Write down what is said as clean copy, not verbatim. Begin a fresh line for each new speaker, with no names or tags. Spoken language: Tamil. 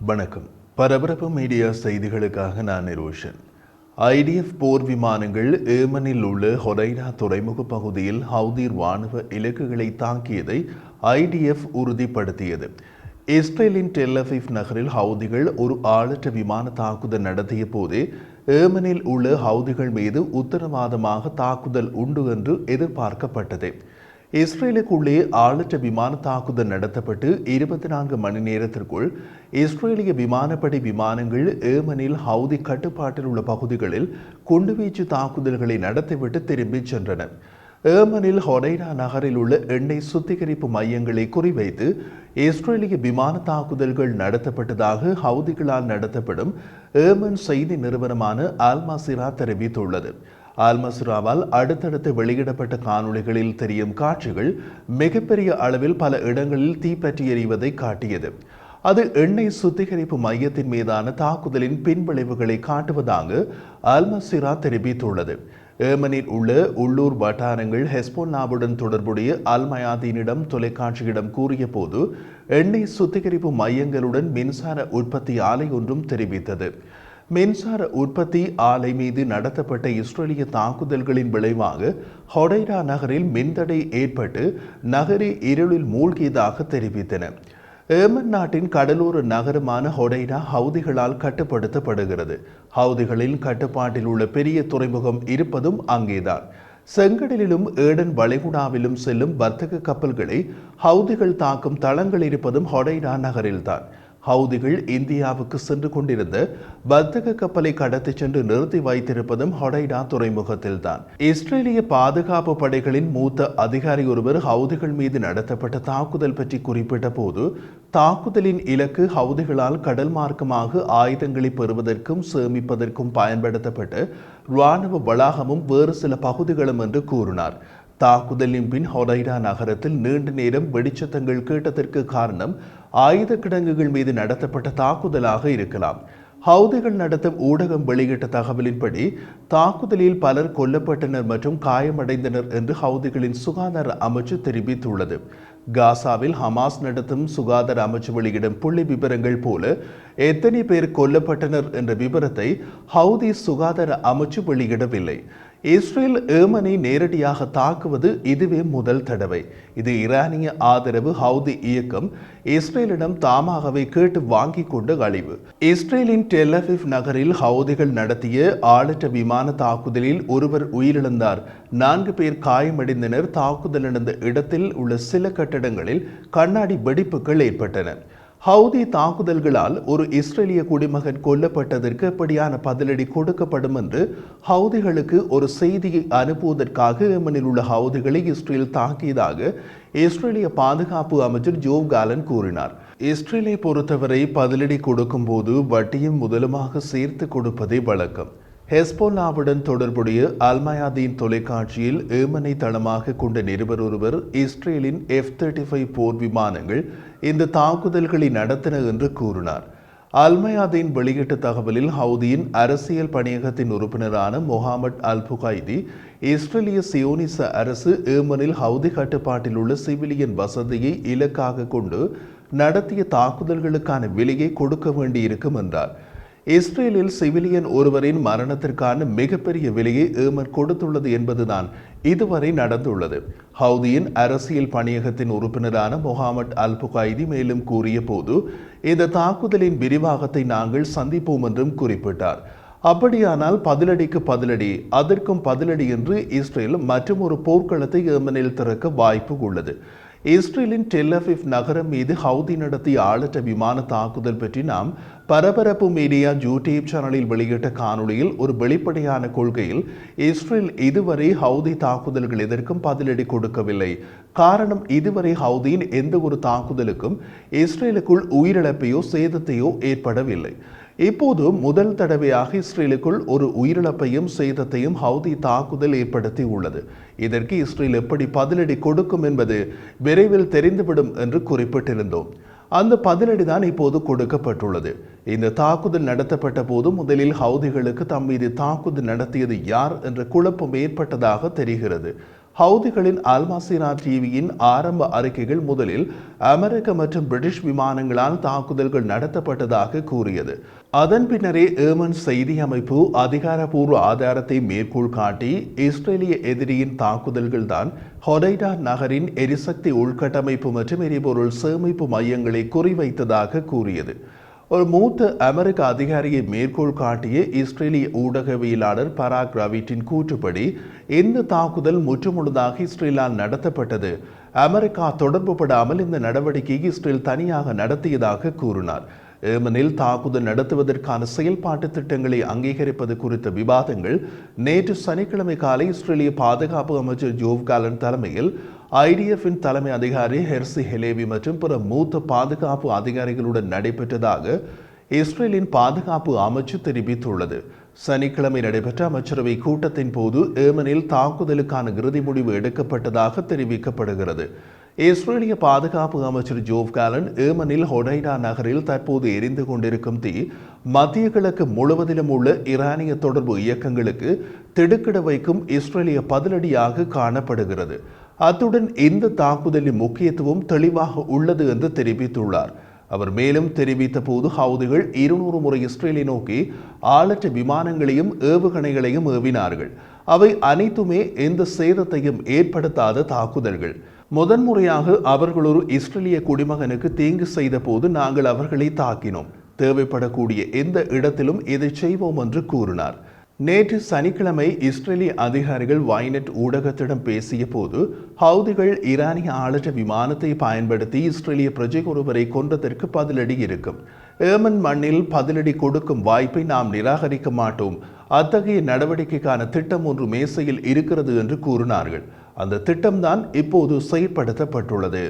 வணக்கம். பரபரப்பு மீடியா செய்திகளுக்காக நான் நிரோஷன். IDF போர் விமானங்கள் ஏமனில் உள்ள ஹொரைனா துறைமுக பகுதியில் ஹவுதி ராணுவ இலக்குகளை தாக்கியதை IDF உறுதிப்படுத்தியது. இஸ்ரேலின் டெல் அவீவ் நகரில் ஹவுதிகள் ஒரு ஆளற்ற விமான தாக்குதல் நடத்திய போதே ஏமனில் உள்ள ஹவுதிகள் மீது உத்தரவாதமாக தாக்குதல் உண்டு என்று எதிர்பார்க்கப்பட்டது. இஸ்ரேலுக்குள்ளே ஆளற்ற விமான தாக்குதல் நடத்தப்பட்டு 24 மணி நேரத்திற்குள் இஸ்ரேலிய விமானப்படை விமானங்கள் ஏமனில் ஹவுதி கட்டுப்பாட்டில் உள்ள பகுதிகளில் குண்டுவீச்சு தாக்குதல்களை நடத்திவிட்டு திரும்பிச் சென்றன. ஏமனில் ஹொரைனா நகரில் உள்ள எண்ணெய் சுத்திகரிப்பு மையங்களை குறிவைத்து இஸ்ரேலிய விமான தாக்குதல்கள் நடத்தப்பட்டதாக ஹவுதிகளால் நடத்தப்படும் ஏமன் செய்தி நிறுவனமான அல் மசிரா தெரிவித்துள்ளது. அல் மஸ்ராவால் அடுத்தடுத்து வெளியிடப்பட்ட காணொளிகளில் தெரியும் காட்சிகள் மிகப்பெரிய அளவில் பல இடங்களில் தீப்பற்றி எறிவதை காட்டியது. அது எண்ணெய் சுத்திகரிப்பு மையத்தின் மீதான தாக்குதலின் பின்விளைவுகளை காட்டுவதாக அல் மஸ்ரா தெரிவித்துள்ளது. ஏமனில் உள்ள உள்ளூர் வட்டாரங்கள் ஹெஸ்போல்லாவுடன் தொடர்புடைய அல் மயாதீனிடம் தொலைக்காட்சியிடம் கூறிய போது எண்ணெய் சுத்திகரிப்பு மையங்களுடன் மின்சார உற்பத்தி ஆலை ஒன்றும் தெரிவித்தது. மின்சார உற்பத்தி ஆலை மீது நடத்தப்பட்ட இஸ்ரேலிய தாக்குதல்களின் விளைவாக ஹொரைனா நகரில் மின்தடை ஏற்பட்டு நகரே இருளில் மூழ்கியதாக தெரிவித்தன. ஏமன் நாட்டின் கடலோர நகரமான ஹொரைனா ஹவுதிகளால் கட்டுப்படுத்தப்படுகிறது. ஹவுதிகளின் கட்டுப்பாட்டில் உள்ள பெரிய துறைமுகம் இருப்பதும் அங்கேதான். செங்கடலிலும் ஏடன் வளைகுடாவிலும் செல்லும் வர்த்தக கப்பல்களை ஹவுதிகள் தாக்கும் தளங்கள் இருப்பதும் ஹொரைனா நகரில்தான். ஹவுதிகள் இந்தியாவுக்கு சென்று கொண்டிருந்த வர்த்தக கப்பலை கடத்தி சென்று நிறுத்தி வைத்திருப்பதும் ஹொரைனா துறைமுகத்தில்தான். இஸ்ரேலிய பாதுகாப்பு படைகளின் மூத்த அதிகாரி ஒருவர் ஹவுதிகள் மீது நடத்தப்பட்ட தாக்குதல் பற்றி குறிப்பிட்ட போது, தாக்குதலின் இலக்கு ஹவுதிகளால் கடல் மார்க்கமாக ஆயுதங்களை பெறுவதற்கும் சேமிப்பதற்கும் பயன்படுத்தப்பட்ட இராணுவ வளாகமும் வேறு சில பகுதிகளும் என்று கூறினார். தாக்குதலின் பின் ஹொரைனா நகரத்தில் நீண்ட நேரம் வெடிச்சத்தங்கள் கேட்டதற்கு காரணம் ஆயுத கிடங்குகள் மீது நடத்தப்பட்ட தாக்குதலாக இருக்கலாம். ஹவுதிகள் நடத்தும் ஊடகம் வெளியிட்ட தகவலின்படி தாக்குதலில் பலர் கொல்லப்பட்டனர் மற்றும் காயமடைந்தனர் என்று ஹவுதிகளின் சுகாதார அமைச்சு தெரிவித்துள்ளது. காசாவில் ஹமாஸ் நடத்தும் சுகாதார அமைச்சு வெளியிடும் புள்ளி விவரங்கள் போல எத்தனை பேர் கொல்லப்பட்டனர் என்ற விவரத்தை ஹவுதி சுகாதார அமைச்சு வெளியிடவில்லை. இஸ்ரேல் ஏமனை நேரடியாக தாக்குவது இதுவே முதல் தடவை. இது ஈரானிய ஆதரவு ஹவுதி இயக்கம் இஸ்ரேலிடம் தாமாகவே கேட்டு வாங்கி கொண்ட அழிவு. இஸ்ரேலின் டெல் அவீவ் நகரில் ஹவுதிகள் நடத்திய ஆளற்ற விமான தாக்குதலில் ஒருவர் உயிரிழந்தார், 4 பேர் காயமடைந்தனர். தாக்குதல் நடந்த இடத்தில் உள்ள சில கட்டடங்களில் கண்ணாடி வெடிப்புகள் ஏற்பட்டன. ஹவுதி தாக்குதல்களால் ஒரு இஸ்ரேலிய குடிமகன் கொல்லப்பட்டதற்கு எப்படியான பதிலடி கொடுக்கப்படும் என்று ஹவுதிகளுக்கு ஒரு செய்தியை அனுப்புவதற்காக ஏமனில் உள்ள ஹவுதிகளை இஸ்ரேல் தாக்கியதாக இஸ்ரேலிய பாதுகாப்பு அமைச்சர் ஜோவ் காலன் கூறினார். இஸ்ரேலை பொறுத்தவரை பதிலடி கொடுக்கும் போது வட்டியும் முதலுமாக சேர்த்து கொடுப்பதே வழக்கம். ஹெஸ்போல்லாவுடன் தொடர்புடைய அல் மயாதீன் தொலைக்காட்சியில் ஏமனை தளமாக கொண்ட நிருபர் ஒருவர் இஸ்ரேலின் F-35 போர் விமானங்கள் இந்த தாக்குதல்களை நடத்தின என்று கூறினார். அல் மயாதீன் வெளியிட்ட தகவலில் ஹவுதியின் அரசியல் பணியகத்தின் உறுப்பினரான முகமது அல் புகைதி, இஸ்ரேலிய சியோனிச அரசு ஏமனில் ஹவுதி கட்டுப்பாட்டில் உள்ள சிவிலியன் வசதியை இலக்காக கொண்டு நடத்திய தாக்குதல்களுக்கான விலையை கொடுக்க வேண்டியிருக்கும் என்றார். இஸ்ரேலில் சிவிலியன் ஒருவரின் மரணத்திற்கான மிகப்பெரிய விலையை ஏமன் கொடுத்துள்ளது என்பதுதான் இதுவரை நடந்துள்ளது. ஹவுதியின் அரசியல் பணியகத்தின் உறுப்பினரான முகமது அல் புகைதி மேலும் கூறிய போது, இந்த தாக்குதலின் விரிவாகத்தை நாங்கள் சந்திப்போம் என்றும் குறிப்பிட்டார். அப்படியானால் பதிலடிக்கு பதிலடி, அதற்கும் பதிலடி என்று இஸ்ரேல் மற்றும் ஒரு போர்க்களத்தை ஏமனில் திறக்க வாய்ப்பு உள்ளது. இஸ்ரேலின் டெல் அவீவ் நகரம் மீது ஹவுதி நடத்திய ஆளற்ற விமான தாக்குதல் பற்றி நாம் பரபரப்பு மீடியா யூடியூப் சேனலில் வெளியிட்ட காணொளியில் ஒரு வெளிப்படையான கொள்கையில் இஸ்ரேல் இதுவரை ஹவுதி தாக்குதல்கள் எதற்கும் பதிலடி கொடுக்கவில்லை. காரணம், இதுவரை ஹவுதியின் எந்த ஒரு தாக்குதலுக்கும் இஸ்ரேலுக்குள் உயிரிழப்பையோ சேதத்தையோ ஏற்படவில்லை. இப்போது முதல் தடவையாக இஸ்ரேலுக்குள் ஒரு உயிரிழப்பையும் சேதத்தையும் ஹவுதி தாக்குதல் ஏற்படுத்தி உள்ளது. இதற்கு இஸ்ரேல் எப்படி பதிலடி கொடுக்கும் என்பது விரைவில் தெரிந்துவிடும் என்று குறிப்பிட்டிருந்தோம். அந்த பதிலடி தான் இப்போது கொடுக்கப்பட்டுள்ளது. இந்த தாக்குதல் நடத்தப்பட்ட போது முதலில் ஹவுதிகளுக்கு தம் மீது தாக்குதல் நடத்தியது யார் என்ற குழப்பம் ஏற்பட்டதாக தெரிகிறது. ஹவுதிகளின் அல்மாசினா டிவியின் ஆரம்ப அறிக்கைகள் முதலில் அமெரிக்க மற்றும் பிரிட்டிஷ் விமானங்களால் தாக்குதல்கள் நடத்தப்பட்டதாக கூறியது. அதன் பின்னரே ஏமன் செய்தி அமைப்பு அதிகாரப்பூர்வ ஆதாரத்தை மேற்கோள் காட்டி இஸ்ரேலிய எதிரியின் தாக்குதல்கள் தான் ஹொடைடா நகரின் எரிசக்தி உள்கட்டமைப்பு மற்றும் எரிபொருள் சேமிப்பு மையங்களை குறிவைத்ததாக கூறியது. ஒரு மூத்த அமெரிக்க அதிகாரியை மேற்கோள் காட்டிய இஸ்ரேலிய ஊடகவியலாளர் பராக் ரவிட்டின் கூற்றுப்படி இந்த தாக்குதல் முற்றுமுழுதாக இஸ்ரேலால் நடத்தப்பட்டது. அமெரிக்கா தொடர்புபடாமல் இந்த நடவடிக்கையை இஸ்ரேல் தனியாக நடத்தியதாக கூறினார். ஏமனில் தாக்குதல் நடத்துவதற்கான செயல்பாட்டு திட்டங்களை அங்கீகரிப்பது குறித்த விவாதங்கள் நேற்று சனிக்கிழமை காலை இஸ்ரேலிய பாதுகாப்பு அமைச்சர் ஜோவ் காலன் தலைமையில் ஐடிஎஃப்பின் தலைமை அதிகாரி ஹெர்சி ஹெலேவி மற்றும் பிற மூத்த பாதுகாப்பு அதிகாரிகளுடன் நடைபெற்றதாக இஸ்ரேலின் பாதுகாப்பு அமைச்சு தெரிவித்துள்ளது. சனிக்கிழமை நடைபெற்ற அமைச்சரவை கூட்டத்தின் போது ஏமனில் தாக்குதலுக்கான இறுதி முடிவு எடுக்கப்பட்டதாக தெரிவிக்கப்படுகிறது. இஸ்ரேலிய பாதுகாப்பு அமைச்சர் ஜோவ் காலன் ஏமனில் ஹொடைடா நகரில் தற்போது எரிந்து கொண்டிருக்கும் தீ மத்திய கிழக்கு முழுவதிலும் உள்ள ஈரானிய தொடர்பு இயக்கங்களுக்கு திடுக்கிட வைக்கும் இஸ்ரேலிய பதிலடியாக காணப்படுகிறது. அத்துடன் இந்த தாக்குதலின் முக்கியத்துவம் தெளிவாக உள்ளது என்று தெரிவித்துள்ளார். அவர் மேலும் தெரிவித்த போது ஹவுதிகள் 200 முறை இஸ்ரேலை நோக்கி ஆளற்ற விமானங்களையும் ஏவுகணைகளையும் ஏவினார்கள். அவை அனைத்துமே எந்த சேதத்தையும் ஏற்படுத்தாத தாக்குதல்கள். முதன்முறையாக அவர்கள் ஒரு இஸ்ரேலிய குடிமகனுக்கு தீங்கு செய்த போது நாங்கள் அவர்களை தாக்கினோம். தேவைப்படக்கூடிய எந்த இடத்திலும் இதை செய்வோம் என்று கூறினார். நேற்று சனிக்கிழமை இஸ்ரேலிய அதிகாரிகள் வைனெட் ஊடகத்திடம் பேசிய போது ஹவுதிகள் ஈரானிய ஆளற்ற விமானத்தை பயன்படுத்தி இஸ்ரேலிய பிரஜை ஒருவரை கொன்றதற்கு பதிலடி இருக்கும். ஏமன் மண்ணில் பதிலடி கொடுக்கும் வாய்ப்பை நாம் நிராகரிக்க மாட்டோம். அத்தகைய நடவடிக்கைக்கான திட்டம் ஒன்று மேசையில் இருக்கிறது என்று கூறினார்கள். அந்த திட்டம்தான் இப்போது செயற்படுத்தப்பட்டுள்ளது.